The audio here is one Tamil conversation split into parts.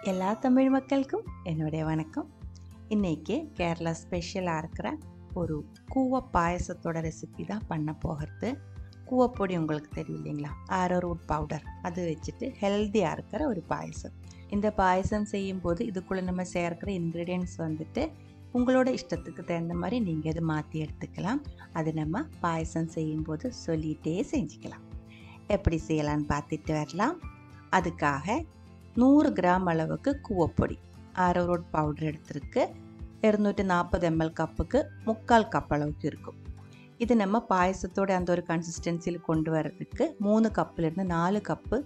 எல்லா தமிழ் மக்களுக்கும் என்னுடைய வணக்கம். இன்னைக்கு கேரளா ஸ்பெஷலாக இருக்கிற ஒரு கூவ பாயசத்தோட ரெசிபி தான் பண்ண போகிறது. கூவப்பொடி உங்களுக்கு தெரியும் இல்லைங்களா, ஆரோரூட் பவுடர், அது வச்சுட்டு ஹெல்த்தியாக இருக்கிற ஒரு பாயசம். இந்த பாயசம் செய்யும்போது இதுக்குள்ளே நம்ம சேர்க்கிற இன்க்ரீடியன்ட்ஸ் வந்துட்டு உங்களோட இஷ்டத்துக்கு தகுந்த மாதிரி நீங்கள் இது மாற்றி எடுத்துக்கலாம். அது நம்ம பாயசம் செய்யும்போது சொல்லிகிட்டே செஞ்சுக்கலாம். எப்படி செய்யலான்னு பார்த்துட்டு வரலாம். அதுக்காக 100 கிராம் அளவுக்கு கூவப்பொடி ஆரோரூட் பவுடர் எடுத்துருக்கு. 240 ml கப்புக்கு 3/4 கப் அளவுக்கு இருக்கும். இது நம்ம பாயசத்தோட அந்த ஒரு கன்சிஸ்டன்சியில் கொண்டு வரதுக்கு 3 கப்பிலிருந்து 4 கப்பு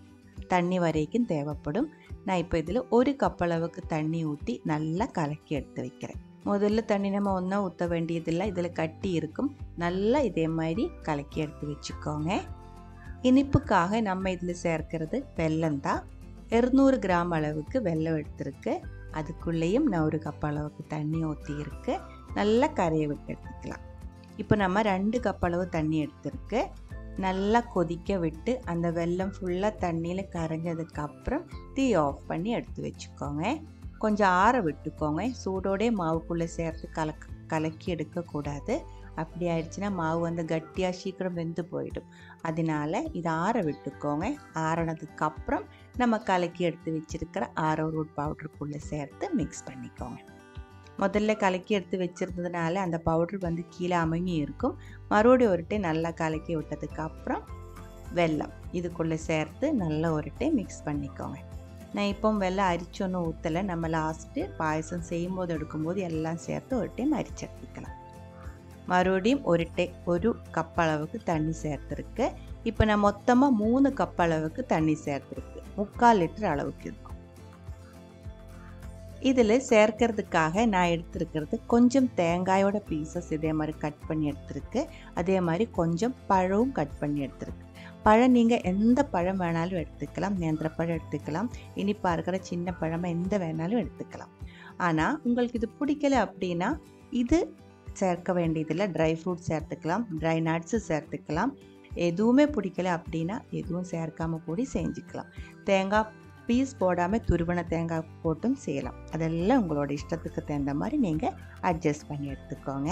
தண்ணி வரைக்கும் தேவைப்படும். நான் இப்போ இதில் 1 கப் அளவுக்கு தண்ணி ஊற்றி நல்லா கலக்கி எடுத்து வைக்கிறேன். முதல்ல தண்ணி நம்ம ஒன்றா ஊற்ற வேண்டியதில்லை, இதில் கட்டி இருக்கும். நல்லா இதே மாதிரி கலக்கி எடுத்து வச்சுக்கோங்க. இனிப்புக்காக நம்ம இதில் சேர்க்கிறது வெல்லம் தான். 200 கிராம் அளவுக்கு வெல்லம் எடுத்துருக்கு. அதுக்குள்ளேயும் நான் 1 கப் அளவுக்கு தண்ணி ஊற்றி இருக்கு. நல்லா கரையை விட்டு எடுத்துக்கலாம். இப்போ நம்ம 2 கப் அளவு தண்ணி எடுத்துருக்கு. நல்லா கொதிக்க விட்டு அந்த வெல்லம் ஃபுல்லாக தண்ணியில் கரைஞ்சதுக்கப்புறம் தீ ஆஃப் பண்ணி எடுத்து வச்சுக்கோங்க. கொஞ்சம் ஆற விட்டுக்கோங்க. சூடோடே மாவுக்குள்ளே சேர்த்து கலக்கி எடுக்கக்கூடாது. அப்படி ஆயிடுச்சுன்னா மாவு வந்து கட்டியாக சீக்கிரம் வெந்து போயிடும். அதனால இதை ஆற விட்டுக்கோங்க. ஆறினதுக்கப்புறம் நம்ம கலக்கி எடுத்து வச்சிருக்கிற ஆரோரூட் பவுடருக்குள்ளே சேர்த்து மிக்ஸ் பண்ணிக்கோங்க. முதல்ல கலக்கி எடுத்து வச்சிருந்ததுனால அந்த பவுடர் வந்து கீழே அமுங்கி இருக்கும். மறுபடியும் ஒரு டைம் நல்லா கலக்கி விட்டதுக்கப்புறம் வெல்லம் இதுக்குள்ளே சேர்த்து நல்லா ஒரு டைம் மிக்ஸ் பண்ணிக்கோங்க. நான் இப்போ வெல்லம் அரிச்சு ஒன்றும் ஊற்றலை. நம்ம லாஸ்ட்டு பாயசம் செய்யும்போது எடுக்கும்போது எல்லாம் சேர்த்து ஒரு டைம் அரிச்சு எடுத்துக்கலாம். மறுபடியும் ஒரு கப் அளவுக்கு தண்ணி சேர்த்துருக்கு. இப்போ நான் மொத்தமாக 3 கப் அளவுக்கு தண்ணி சேர்த்துருக்கு. 3/4 லிட்டர் அளவுக்கு இருக்கும். இதில் சேர்க்கறதுக்காக நான் எடுத்துருக்கிறது கொஞ்சம் தேங்காயோட பீசஸ் இதே மாதிரி கட் பண்ணி எடுத்துருக்கு. அதே மாதிரி கொஞ்சம் பழமும் கட் பண்ணி எடுத்துருக்கு. பழம் நீங்கள் எந்த பழம் வேணாலும் எடுத்துக்கலாம். நேந்திரப்பழம் எடுத்துக்கலாம். இனிப்பாக இருக்கிற சின்ன பழமாக எந்த வேணாலும் எடுத்துக்கலாம். ஆனால் உங்களுக்கு இது பிடிக்கல அப்படின்னா இது சேர்க்க வேண்டியதில்லை. ட்ரை ஃப்ரூட் சேர்த்துக்கலாம், ட்ரை நட்ஸு சேர்த்துக்கலாம். எதுவுமே பிடிக்கல அப்படின்னா எதுவும் சேர்க்காமல் கூடி செஞ்சுக்கலாம். தேங்காய் பீஸ் போடாமல் துருவன தேங்காய் போட்டும் செய்யலாம். அதெல்லாம் உங்களோட இஷ்டத்துக்கு தகுந்த மாதிரி நீங்கள் அட்ஜஸ்ட் பண்ணி எடுத்துக்கோங்க.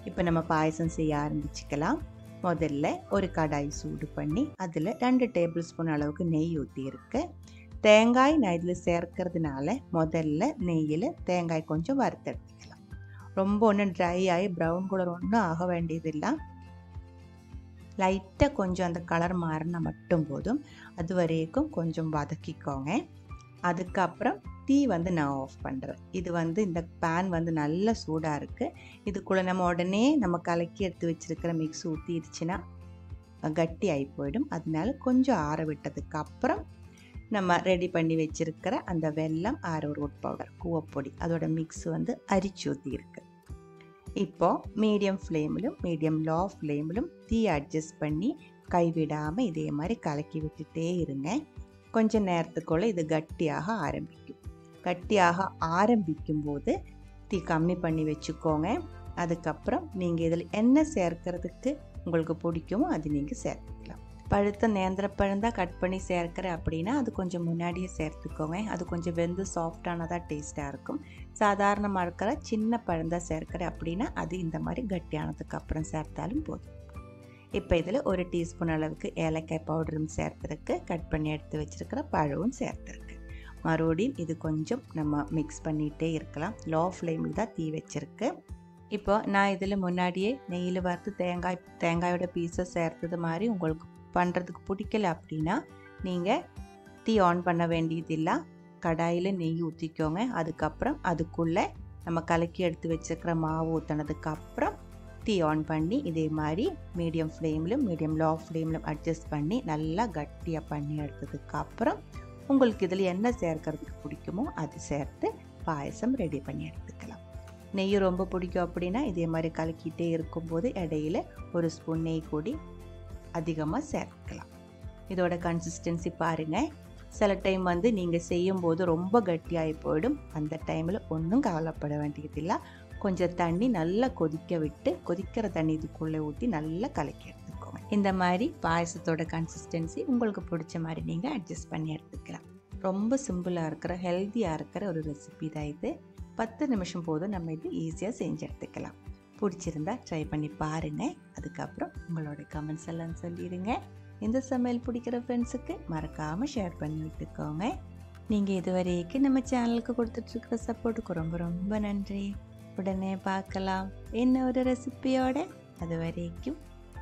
இப்போ நம்ம பாயசம் செய்ய ஆரம்பிச்சுக்கலாம். முதல்ல ஒரு கடாய் சூடு பண்ணி அதில் 2 டேபிள் ஸ்பூன் அளவுக்கு நெய் ஊற்றி இருக்கு. தேங்காய் நான் இதில் சேர்க்கறதுனால முதல்ல நெய்யில் தேங்காய் கொஞ்சம் வறுத்தெடுத்துக்கலாம். ரொம்ப ஒன்றும் ட்ரை ஆகி ப்ரௌன் கலர் ஒன்றும் ஆக வேண்டியதில்லை. லைட்டாக கொஞ்சம் அந்த கலர் மாறினா மட்டும் போதும். அது வரைக்கும் கொஞ்சம் வதக்கிக்கோங்க. அதுக்கப்புறம் தீ வந்து நான் ஆஃப் பண்ணுறேன். இது வந்து இந்த பேன் வந்து நல்ல சூடாக இருக்குது. இதுக்குள்ளே நம்ம உடனே நம்ம கலக்கி எடுத்து வச்சுருக்கிற மிக்ஸ் ஊற்றிடுச்சுன்னா கட்டி ஆகி போயிடும். அதனால கொஞ்சம் ஆற விட்டதுக்கப்புறம் நம்ம ரெடி பண்ணி வச்சுருக்கிற அந்த வெல்லம், ஆரோரூட் பவுடர், கூவப்பொடி அதோட மிக்ஸ் வந்து அரிச்சு ஊற்றி இருக்கு. இப்போது மீடியம் ஃப்ளேமிலும் மீடியம் லோ ஃப்ளேமிலும் தீ அட்ஜஸ்ட் பண்ணி கைவிடாமல் இதே மாதிரி கலக்கி விட்டுட்டே இருங்க. கொஞ்சம் நேரத்துக்குள்ளே இது கட்டியாக ஆரம்பிக்கும். கட்டியாக ஆரம்பிக்கும் போது தீ கம்மி பண்ணி வச்சுக்கோங்க. அதுக்கப்புறம் நீங்கள் இதில் என்ன சேர்க்கறதுக்கு உங்களுக்கு பிடிக்குமோ அது நீங்கள் சேர்த்துக்கலாம். பழுத்த நேந்திரப்பழம் தான் கட் பண்ணி சேர்க்குறேன் அப்படின்னா அது கொஞ்சம் முன்னாடியே சேர்த்துக்கோங்க. அது கொஞ்சம் வெந்து சாஃப்டானதாக டேஸ்ட்டாக இருக்கும். சாதாரணமாக இருக்கிற சின்ன பழம் தான் சேர்க்குறேன் அப்படின்னா அது இந்த மாதிரி கட்டியானதுக்கு அப்புறம் சேர்த்தாலும் போதும். இப்போ இதில் 1 டீஸ்பூன் அளவுக்கு ஏலக்காய் பவுடரும் சேர்த்துருக்கு. கட் பண்ணி எடுத்து வச்சுருக்கிற பழமும் சேர்த்துருக்கு. மறுபடியும் இது கொஞ்சம் நம்ம மிக்ஸ் பண்ணிகிட்டே இருக்கலாம். லோ ஃப்ளேமில் தான் தீ வச்சுருக்கு. இப்போ நான் இதில் முன்னாடியே நெய்யில் வறுத்து தேங்காயோட பீஸை சேர்த்தது மாதிரி உங்களுக்கு பண்ணுறதுக்கு பிடிக்கல அப்படின்னா நீங்கள் தீ ஆன் பண்ண வேண்டியதில்லை. கடாயில் நெய் ஊற்றிக்கோங்க. அதுக்கப்புறம் அதுக்குள்ளே நம்ம கலக்கி எடுத்து வச்சுருக்கிற மாவு ஊற்றினதுக்கப்புறம் தீ ஆன் பண்ணி இதே மாதிரி மீடியம் ஃப்ளேமிலும் மீடியம் லோ ஃப்ளேமிலும் அட்ஜஸ்ட் பண்ணி நல்லா கட்டியாக பண்ணி எடுத்ததுக்கப்புறம் உங்களுக்கு இதில் என்ன சேர்க்கறதுக்கு பிடிக்குமோ அது சேர்த்து பாயசம் ரெடி பண்ணி எடுத்துக்கலாம். நெய் ரொம்ப பிடிக்கும் அப்படின்னா இதே மாதிரி கலக்கிட்டே இருக்கும்போது இடையில 1 ஸ்பூன் நெய் கூடி அதிகமாக சேர்த்துக்கலாம். இதோட கன்சிஸ்டன்சி பாருங்கள். சில டைம் வந்து நீங்கள் செய்யும்போது ரொம்ப கட்டியாகி போயிடும். அந்த டைமில் ஒன்றும் கவலைப்பட வேண்டியதில்லை. கொஞ்சம் தண்ணி நல்லா கொதிக்க விட்டு கொதிக்கிற தண்ணி இதுக்குள்ளே ஊற்றி நல்லா கலக்கி எடுத்துக்கோங்க. இந்த மாதிரி பாயசத்தோட கன்சிஸ்டன்சி உங்களுக்கு பிடிச்ச மாதிரி நீங்கள் அட்ஜஸ்ட் பண்ணி எடுத்துக்கலாம். ரொம்ப சிம்பிளாக இருக்கிற ஹெல்த்தியாக இருக்கிற ஒரு ரெசிபி தான் இது. 10 நிமிஷம் போதும் நம்ம இது ஈஸியாக செஞ்சு எடுத்துக்கலாம். பிடிச்சிருந்தா ட்ரை பண்ணி பாருங்கள். அதுக்கப்புறம் உங்களோட கமெண்ட்ஸ் எல்லாம் சொல்லிடுங்க. இந்த சமையல் பிடிக்கிற ஃப்ரெண்ட்ஸுக்கு மறக்காமல் ஷேர் பண்ணி விட்டுக்கோங்க. நீங்கள் இது வரைக்கும் நம்ம சேனலுக்கு கொடுத்துட்ருக்கிற சப்போர்ட்டுக்கு ரொம்ப ரொம்ப நன்றி. உடனே பார்க்கலாம் என்ன ஒரு ரெசிபியோட. அது வரைக்கும்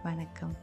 வணக்கம்.